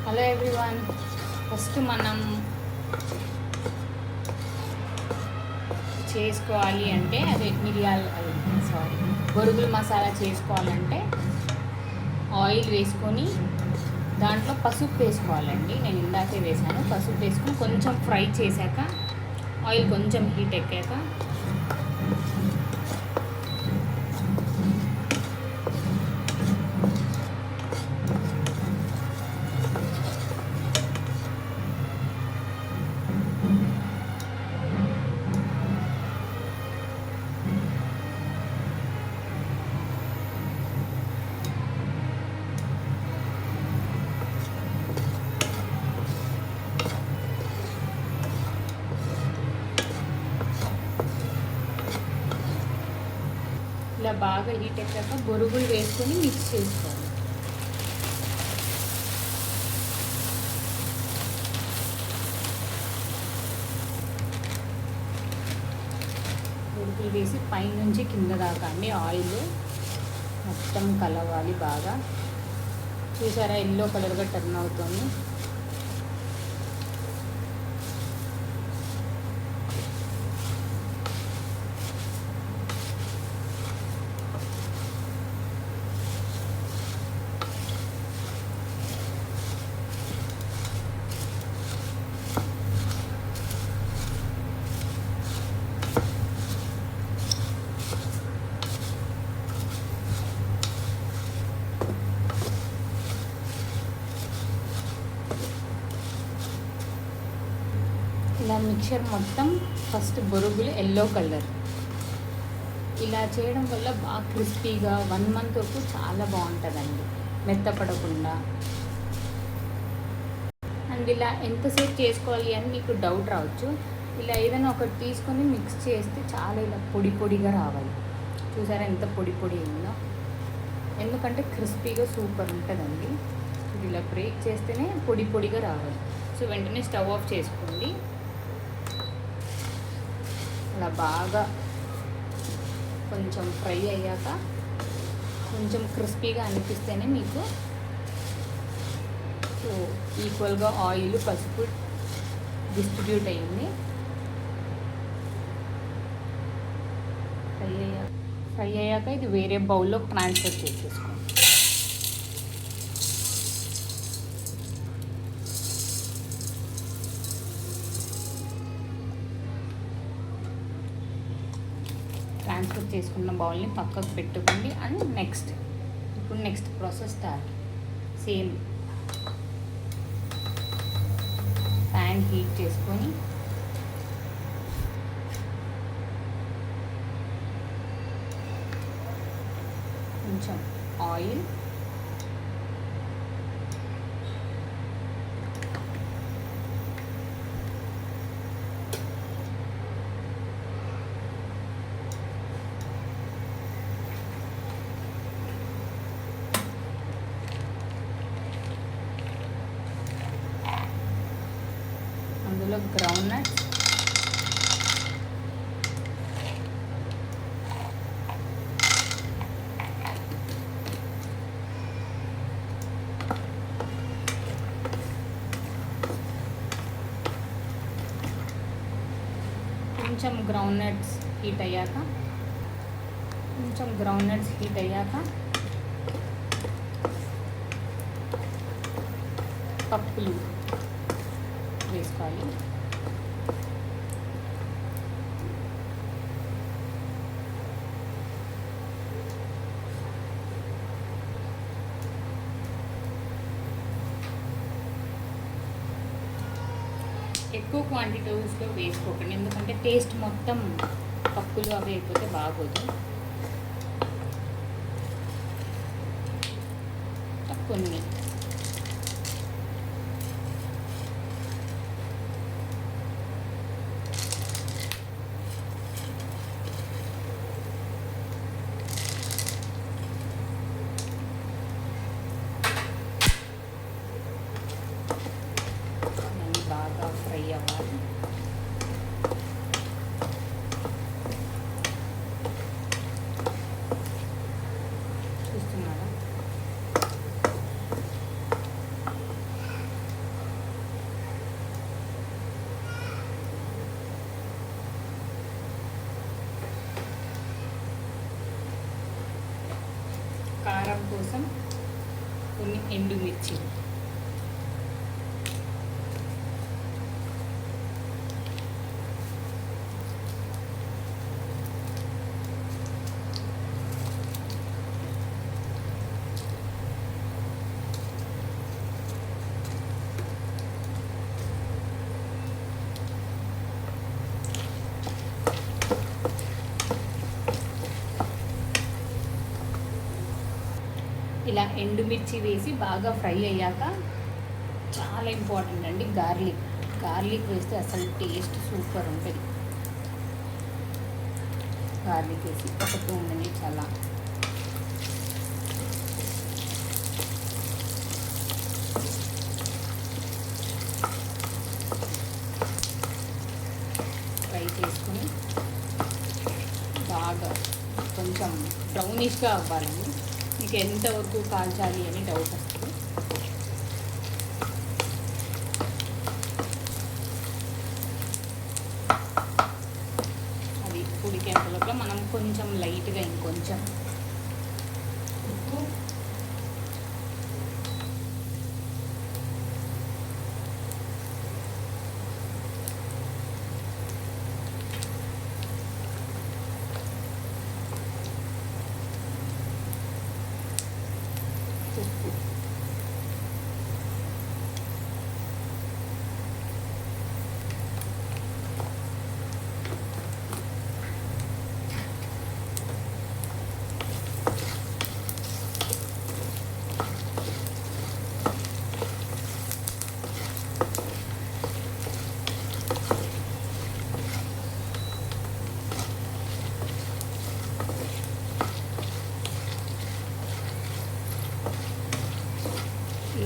Hello everyone. First మనం చేసుకోవాలి అంటే అదే బొరుగులు మసాలా చేసుకోవాలంటే ఆయిల్ వేసుకొని దాంట్లో పసుపు వేసుకోవాలండి. నేను ఇందాకే వేసాను. పసుపు వేసుకొని కొంచెం ఫ్రై చేశాక ఆయిల్ కొంచెం హీట్ ఎక్కాక ఇలా బాగా హీట్ ఎక్కాక బొరుగులు వేసుకొని మిక్స్ చేసుకోవాలి. బొరుగులు వేసి పైనుంచి కింద దాకా అండి ఆయిల్ మొత్తం కలవాలి బాగా. చూసారా, ఎల్లో కలర్గా టర్న్ అవుతుంది. ఇలా మిక్చర్ మొత్తం ఫస్ట్ బొరుగులు ఎల్లో కలర్ ఇలా చేయడం వల్ల బాగా క్రిస్పీగా 1 month వరకు చాలా బాగుంటుందండి, మెత్తపడకుండా. అండ్ ఇలా ఎంతసేపు చేసుకోవాలి అని మీకు డౌట్ రావచ్చు. ఇలా ఏదైనా ఒకటి తీసుకొని మిక్స్ చేస్తే చాలా ఇలా పొడి పొడిగా రావాలి. చూసారా ఎంత పొడి పొడి అయిందో, ఎందుకంటే క్రిస్పీగా సూపర్ ఉంటుందండి. ఇలా బ్రేక్ చేస్తేనే పొడి పొడిగా రావాలి. సో వెంటనే స్టవ్ ఆఫ్ చేసుకోండి. అలా బాగా కొంచెం ఫ్రై అయ్యాక కొంచెం క్రిస్పీగా అనిపిస్తేనే మీకు ఈక్వల్గా ఆయిల్ పసుపు డిస్ట్రిబ్యూట్ అయ్యింది. ఫ్రై అయ్యాక ఇది వేరే బౌల్లో ట్రాన్స్ఫర్ చేసేసుకోండి. ట్రాన్స్ఫర్ చేసుకున్న బౌల్ని పక్కకు పెట్టుకోండి. And next process start. Same pan heat చేసుకొని కొంచెం ఆయిల్, అందులో గ్రౌండ్ నట్స్, కొంచెం గ్రౌండ్ నట్స్ హీట్ అయ్యాక పప్పులు వేసుకోవాలి. ఎక్కువ క్వాంటిటీస్లో వేసుకోకండి, ఎందుకంటే టేస్ట్ మొత్తం పప్పులు అవి అయిపోతే బాగోదు. కొన్ని బాగా ఫ్రై అవ్వాలి. చూస్తున్నారా, ఎండుమిర్చి. ఇలా ఎండుమిర్చి వేసి బాగా ఫ్రై అయ్యాక చాలా ఇంపార్టెంట్ అండి గార్లిక్ వేస్తే అసలు టేస్ట్ సూపర్ ఉంటుంది. గార్లిక్ వేసి ఒక 2 మినిట్స్ అలా ఫ్రై చేసుకొని బాగా కొంచెం బ్రౌనిష్గా అవ్వాలండి. మీకు ఎంతవరకు కాల్చాలి అని డౌట్ వస్తుంది. అది ఉడికేంత లోపల మనం కొంచెం లైట్గా ఇంకొంచెం ఉప్పు,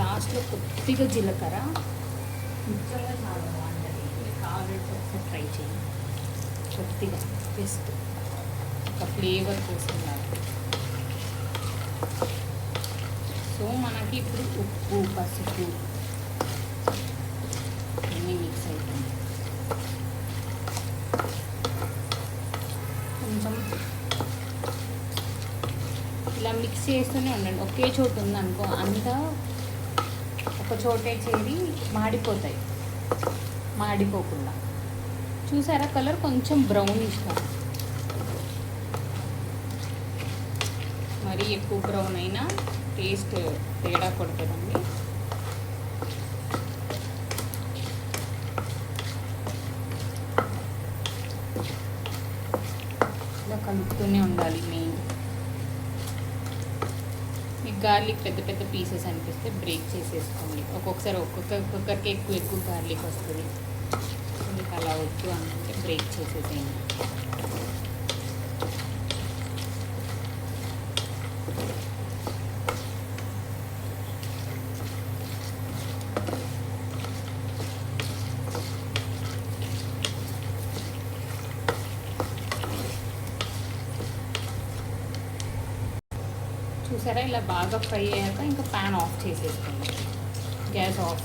లాస్ట్లో కొద్దిగా జీలకర్ర, నిజంగా చాలా బాగుంటుంది. మీకు కావాలంటే ఒకసారి ట్రై చేయండి. కొద్దిగా జస్ట్ ఒక ఫ్లేవర్ కోసం లాగా. సో మనకి ఇప్పుడు ఉప్పు, పసుపు అన్నీ మిక్స్ అయిపోయింది. కొంచెం ఇలా మిక్స్ చేస్తూనే ఉండండి. ఒకే చోటు ఉందనుకో అంతా ఒక చోటే చేరి మాడిపోతాయి. మాడిపోకుండా చూసారా కలర్ కొంచెం బ్రౌనిష్గా, మరీ ఎక్కువ బ్రౌన్ అయినా టేస్ట్ తేడా కొడుతుందండి. ఇలా కలుపుతూనే ఉండాలి. మెయిన్ మీకు గార్లిక్ పెద్ద పెద్ద పీసెస్ అనిపిస్తే బ్రేక్ చేసేసుకోండి. ఒక్కొక్కసారి ఒక్కొక్కరికి ఎక్కువ గార్లిక్ వస్తుంది. మీకు అలా వద్దు అనుకుంటే బ్రేక్ చేసేసేయండి. చూసారా ఇలా బాగా ఫ్రై అయ్యాక ఇంకా ప్యాన్ ఆఫ్ చేసేసుకోండి. గ్యాస్ ఆఫ్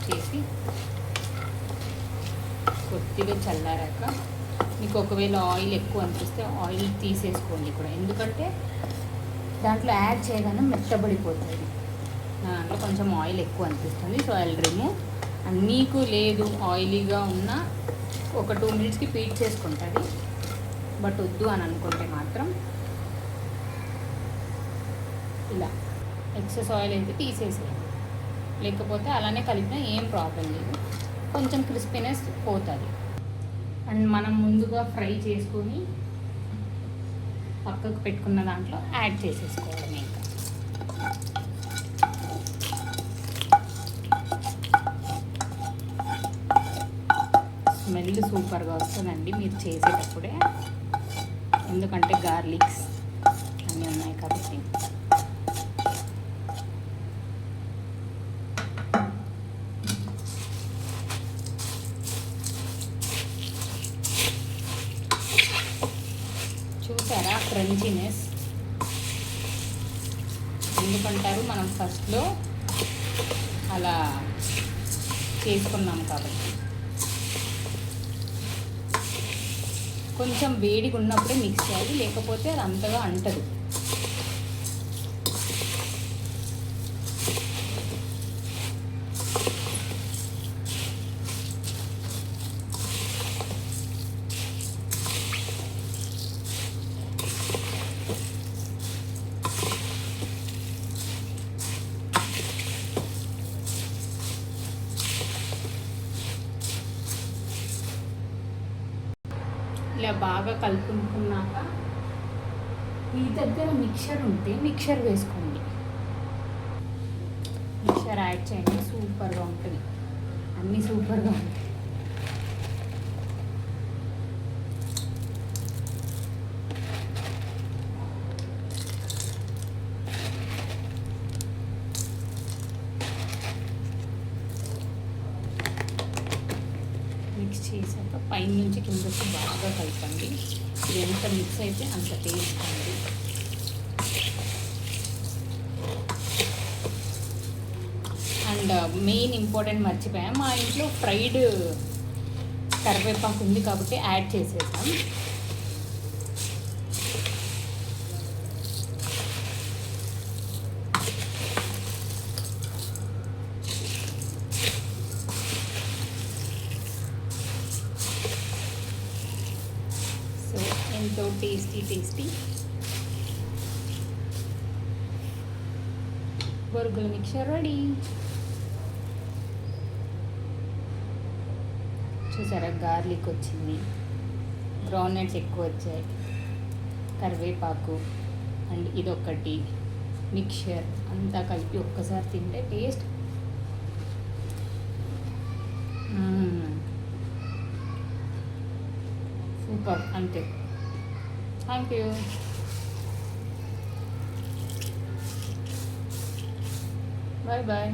చేసి కొద్దిగా చల్లారాక మీకు ఒకవేళ ఆయిల్ ఎక్కువ అనిపిస్తే ఆయిల్ తీసేసుకోండి కూడా. ఎందుకంటే దాంట్లో యాడ్ చేయగానే మెత్తబడిపోతుంది. దాంట్లో కొంచెం ఆయిల్ ఎక్కువ అనిపిస్తుంది. So oil remove. మీకు లేదు ఆయిలీగా ఉన్న ఒక 2 మినిట్స్కి పీట్ చేసుకుంటుంది. బట్ వద్దు అని అనుకుంటే మాత్రం ఇలా ఎక్సెస్ ఆయిల్ అయితే తీసేసేయండి. లేకపోతే అలానే కలిపినా ఏం ప్రాబ్లం లేదు. కొంచెం క్రిస్పీనెస్ పోతుంది. అండ్ మనం ముందుగా ఫ్రై చేసుకొని పక్కకు పెట్టుకున్న దాంట్లో యాడ్ చేసేసుకోవడం. ఇంకా స్మెల్ సూపర్గా వస్తుందండి మీరు చేసేటప్పుడే. ఎందుకంటే గార్లిక్స్ అన్నీ ఉన్నాయి కాబట్టి. చూసారా క్రంచీనెస్ ఎందుకంటారు, మనం ఫస్ట్లో అలా చేసుకున్నాం కాబట్టి. కొంచెం వేడిగా ఉన్నప్పుడే మిక్స్ చేయాలి, లేకపోతే అది అంతగా అంటదు. ఇలా బాగా కలుపుకున్నాక మీ దగ్గర మిక్చర్ ఉంటే మిక్చర్ వేసుకోండి. మిక్చర్ యాడ్ చేయండి, సూపర్గా ఉంటుంది. అన్నీ సూపర్గా ఉంటాయి. మిక్స్ చేశాక పైన నుంచి కిందకి బాగా కలపండి. ఇది ఎంత మిక్స్ అయితే అంత టేస్ట్ ఉంది. అండ్ మెయిన్ ఇంపార్టెంట్ మర్చిపోయాం, మా ఇంట్లో ఫ్రైడ్ కరివేపాకు ఉంది కాబట్టి యాడ్ చేసేసాం. సో ఎంతో టేస్టీ బొరుగుల మిక్చర్ రెడీ. చూసారా, గార్లిక్ వచ్చింది, గ్రౌండ్నట్స్ ఎక్కువ వచ్చాయి, కరివేపాకు అండ్ ఇదొకటి మిక్చర్ అంతా కలిపి ఒక్కసారి తింటే టేస్ట్ సూపర్. అంతే. Thank you. Bye bye.